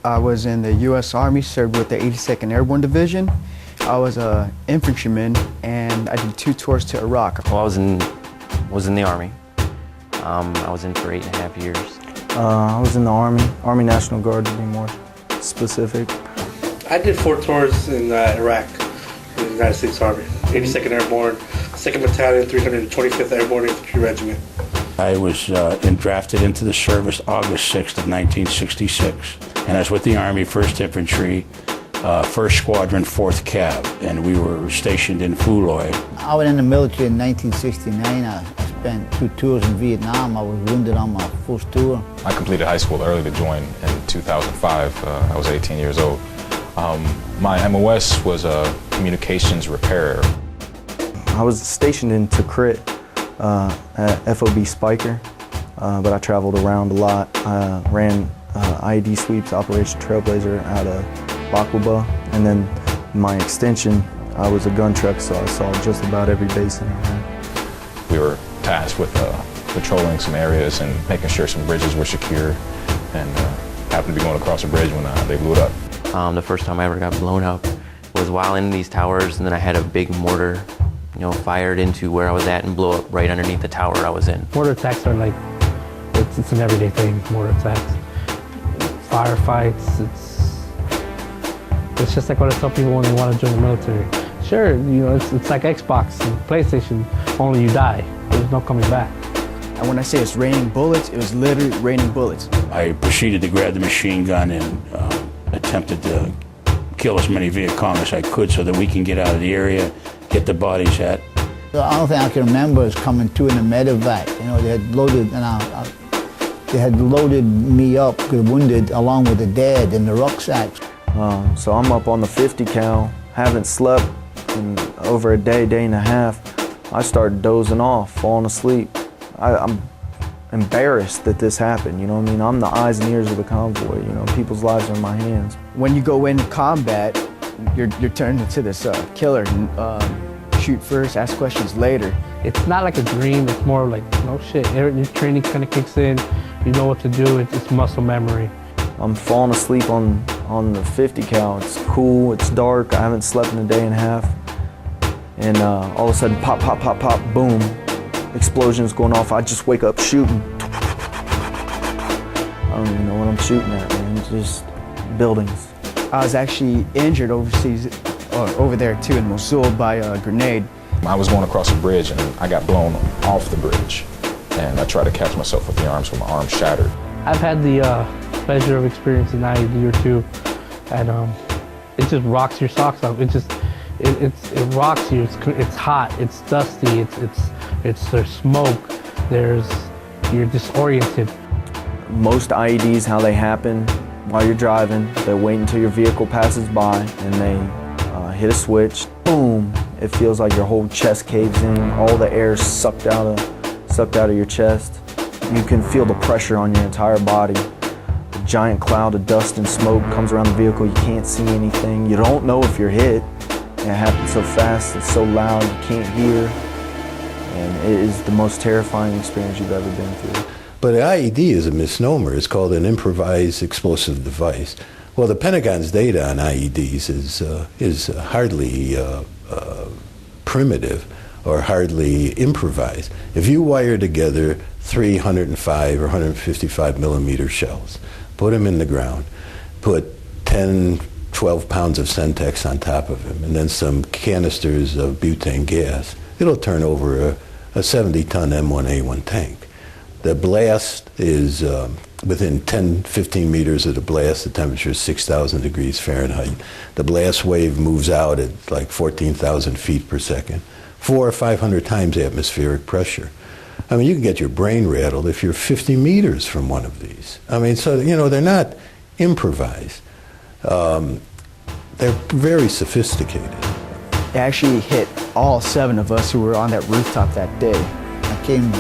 I was in the U.S. Army, served with the 82nd Airborne Division. I was an infantryman, and I did 2 tours to Iraq. Well, I was in the Army. I was in for 8.5 years. I was in the Army National Guard to be more specific. I did 4 tours in Iraq, in the United States Army, 82nd Airborne, 2nd Battalion, 325th Airborne Infantry Regiment. I was drafted into the service August 6th of 1966, and I was with the Army 1st Infantry, 1st Squadron, 4th Cav, and we were stationed in Fuloy. I was in the military in 1969. I spent 2 tours in Vietnam. I was wounded on my first tour. I completed high school early to join in 2005. I was 18 years old. My MOS was a communications repairer. I was stationed in Tikrit at FOB Spiker, but I traveled around a lot. I ran IED sweeps, Operation Trailblazer out of Baquba, and then my extension, I was a gun truck, so I saw just about every base in Iraq. We were tasked with patrolling some areas and making sure some bridges were secure, and happened to be going across a bridge when they blew it up. The first time I ever got blown up was while in these towers, and then I had a big mortar, fired into where I was at and blew up right underneath the tower I was in. Mortar attacks are like, it's an everyday thing, mortar attacks. Firefights, it's just like what I tell people when they want to join the military. Sure, it's like Xbox and PlayStation, only you die. There's no coming back. And when I say it's raining bullets, it was literally raining bullets. I proceeded to grab the machine gun and attempted to kill as many Viet Cong as I could so that we can get out of the area, get the bodies at. The only thing I can remember is coming to in the medevac. They had loaded, and they had loaded me up, wounded, along with the dead in the rucksacks. So I'm up on the 50 cal, haven't slept in over a day and a half. I started dozing off, falling asleep. I'm embarrassed that this happened, you know what I mean? I'm the eyes and ears of the convoy, people's lives are in my hands. When you go into combat, you're turned into this killer. Shoot first, ask questions later. It's not like a dream, it's more like, no shit, your training kind of kicks in, you know what to do, it's muscle memory. I'm falling asleep on the 50 cal. It's cool, it's dark, I haven't slept in a day and a half. And all of a sudden, pop, pop, pop, pop, boom, explosions going off. I just wake up shooting. I don't even know what I'm shooting at, man. It's just buildings. I was actually injured overseas, or over there too, in Mosul by a grenade. I was going across a bridge and I got blown off the bridge. And I tried to catch myself with the arms, but my arms shattered. I've had the pleasure of experiencing IED or 2, and it just rocks your socks off. It rocks you. It's hot. It's dusty. There's smoke. You're disoriented. Most IEDs, how they happen while you're driving, they wait until your vehicle passes by and they hit a switch. Boom! It feels like your whole chest caves in. All the air is sucked out of your chest. You can feel the pressure on your entire body. A giant cloud of dust and smoke comes around the vehicle. You can't see anything. You don't know if you're hit. It happens so fast, it's so loud, you can't hear. And it is the most terrifying experience you've ever been through. But IED is a misnomer. It's called an improvised explosive device. Well, the Pentagon's data on IEDs is hardly primitive or hardly improvised. If you wire together 305 or 155 millimeter shells, put them in the ground, put 10, 12 pounds of Sentex on top of them, and then some canisters of butane gas, it'll turn over a 70-ton M1A1 tank. The blast is within 10, 15 meters of the blast, the temperature is 6,000 degrees Fahrenheit. The blast wave moves out at like 14,000 feet per second, 400 or 500 times atmospheric pressure. I mean, you can get your brain rattled if you're 50 meters from one of these. I mean, so, they're not improvised. They're very sophisticated. It actually hit all 7 of us who were on that rooftop that day. I came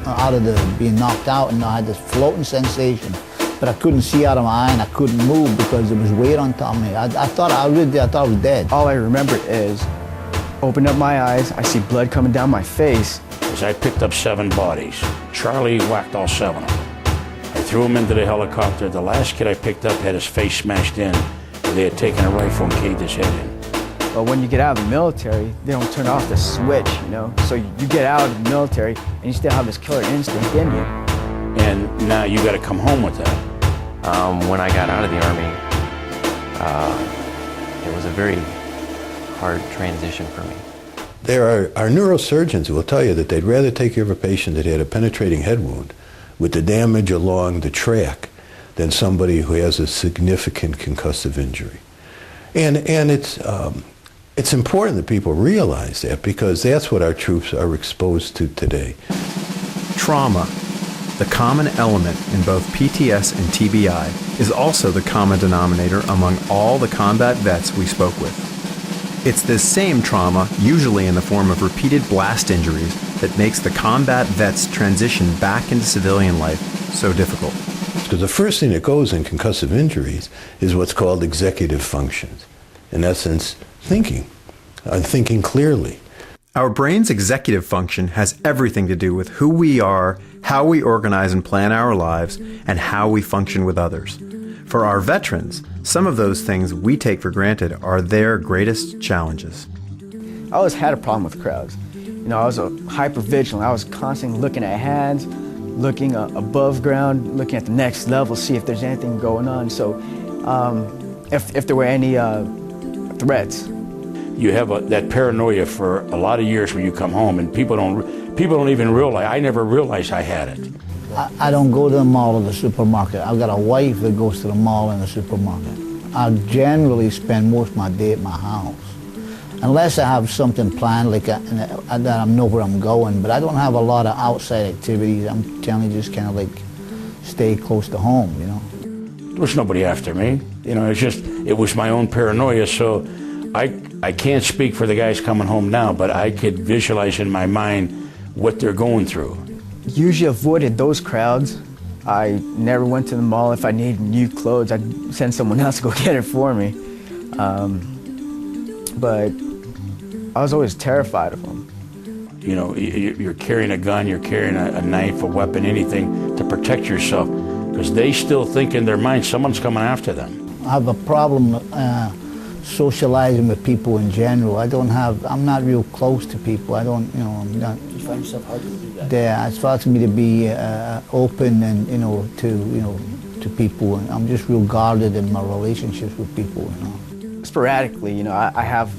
out of being knocked out, and I had this floating sensation, but I couldn't see out of my eye, and I couldn't move because there was weight on top of me. I thought I was dead. All I remember is, open up my eyes, I see blood coming down my face. As I picked up 7 bodies, Charlie whacked all 7 of them. I threw him into the helicopter. The last kid I picked up had his face smashed in. They had taken a rifle and caved his head in. But when you get out of the military, they don't turn off the switch, you know? So you get out of the military and you still have this killer instinct in you. And now you got to come home with that. When I got out of the Army, it was a very hard transition for me. There are neurosurgeons who will tell you that they'd rather take care of a patient that had a penetrating head wound with the damage along the track than somebody who has a significant concussive injury. And it's important that people realize that, because that's what our troops are exposed to today. Trauma, the common element in both PTS and TBI, is also the common denominator among all the combat vets we spoke with. It's this same trauma, usually in the form of repeated blast injuries, that makes the combat vet's transition back into civilian life so difficult. Because the first thing that goes in concussive injuries is what's called executive functions. In essence, thinking clearly. Our brain's executive function has everything to do with who we are, how we organize and plan our lives, and how we function with others. For our veterans, some of those things we take for granted are their greatest challenges. I always had a problem with crowds. You know, I was hyper vigilant. I was constantly looking at hands, looking above ground, looking at the next level, see if there's anything going on. So if there were any threats. You have that paranoia for a lot of years when you come home, and people don't even realize. I never realized I had it. I don't go to the mall or the supermarket. I've got a wife that goes to the mall and the supermarket. I generally spend most of my day at my house. Unless I have something planned, like that I know where I'm going, but I don't have a lot of outside activities. I'm generally just kind of like stay close to home, you know. There was nobody after me. You know, it was my own paranoia, so I can't speak for the guys coming home now, but I could visualize in my mind what they're going through. Usually avoided those crowds. I never went to the mall. If I needed new clothes, I'd send someone else to go get it for me. But I was always terrified of them. You know, you're carrying a gun, you're carrying a knife, a weapon, anything to protect yourself, because they still think in their mind someone's coming after them. I have a problem socializing with people in general. I'm not real close to people. I'm not. You find yourself hard to do that? Yeah, it's hard for me to be open and, to people. And I'm just real guarded in my relationships with people, you know. Sporadically, you know, I have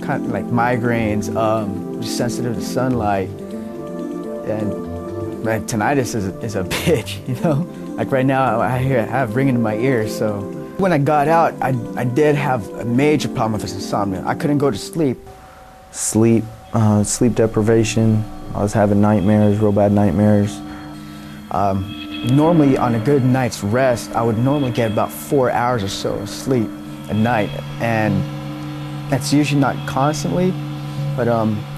kind of like migraines, just sensitive to sunlight, and my tinnitus is a bitch, you know? Like right now, I have ringing in my ears, so. When I got out, I did have a major problem with insomnia. I couldn't go to sleep. Sleep deprivation. I was having nightmares, real bad nightmares. Normally, on a good night's rest, I would normally get about 4 hours or so of sleep a night, and that's usually not constantly, but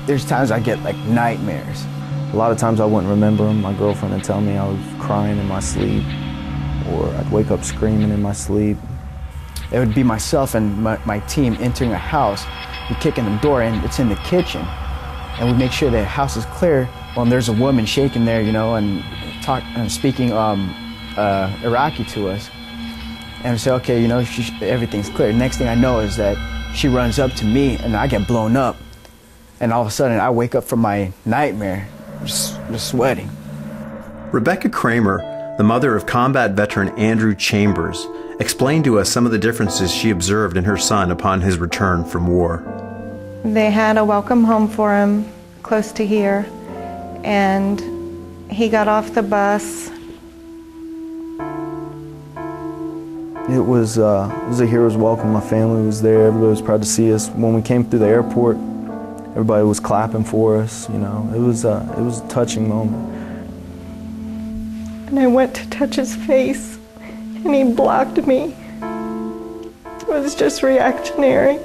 there's times I get like nightmares. A lot of times I wouldn't remember them. My girlfriend would tell me I was crying in my sleep, or I'd wake up screaming in my sleep. It would be myself and my team entering a house. We kick in the door and it's in the kitchen, and we make sure the house is clear. Well, and there's a woman shaking there, you know, and speaking Iraqi to us. And we say, okay, you know, everything's clear. Next thing I know is that she runs up to me and I get blown up. And all of a sudden I wake up from my nightmare, just sweating. Rebecca Kramer, the mother of combat veteran Andrew Chambers, explained to us some of the differences she observed in her son upon his return from war. They had a welcome home for him close to here, and he got off the bus. It was a hero's welcome. My family was there. Everybody was proud to see us. When we came through the airport, everybody was clapping for us. You know, it was a touching moment. And I went to touch his face, and he blocked me. It was just reactionary.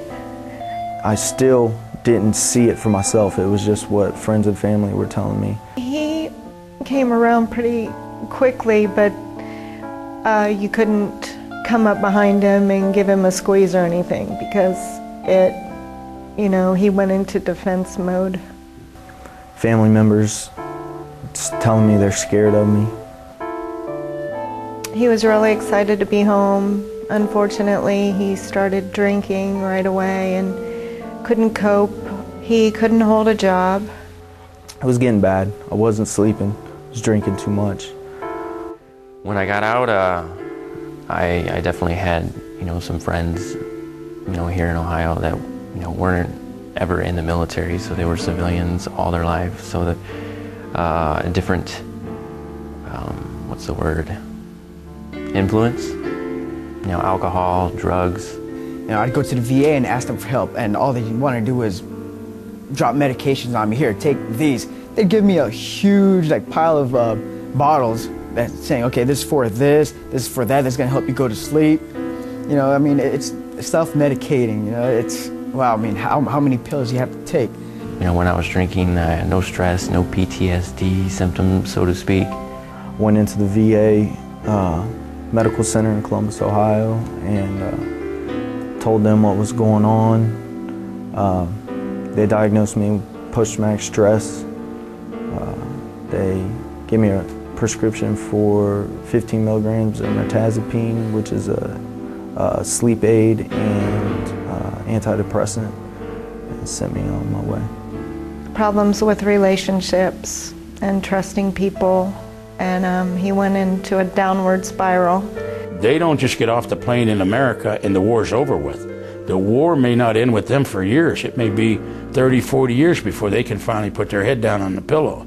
I still didn't see it for myself. It was just what friends and family were telling me. He came around pretty quickly, but you couldn't come up behind him and give him a squeeze or anything, because he went into defense mode. Family members just telling me they're scared of me. He was really excited to be home. Unfortunately, he started drinking right away and couldn't cope. He couldn't hold a job. It was getting bad. I wasn't sleeping. I was drinking too much. When I got out, I definitely had, some friends, here in Ohio that, weren't ever in the military, so they were civilians all their life. So that different, what's the word? Influence. Alcohol, drugs. I'd go to the VA and ask them for help, and all they wanted to do was drop medications on me. Here, take these. They'd give me a huge pile of bottles that's saying, okay, this is for this is for that, that's gonna help you go to sleep. It's self-medicating, it's, wow, how many pills do you have to take? When I was drinking, I had no stress, no PTSD symptoms, so to speak. Went into the VA Medical Center in Columbus, Ohio, and told them what was going on. They diagnosed me with post-traumatic stress. They gave me a prescription for 15 milligrams of mirtazapine, which is a sleep aid and antidepressant, and sent me on my way. Problems with relationships and trusting people, and he went into a downward spiral. They don't just get off the plane in America and the war's over with. The war may not end with them for years. It may be 30, 40 years before they can finally put their head down on the pillow.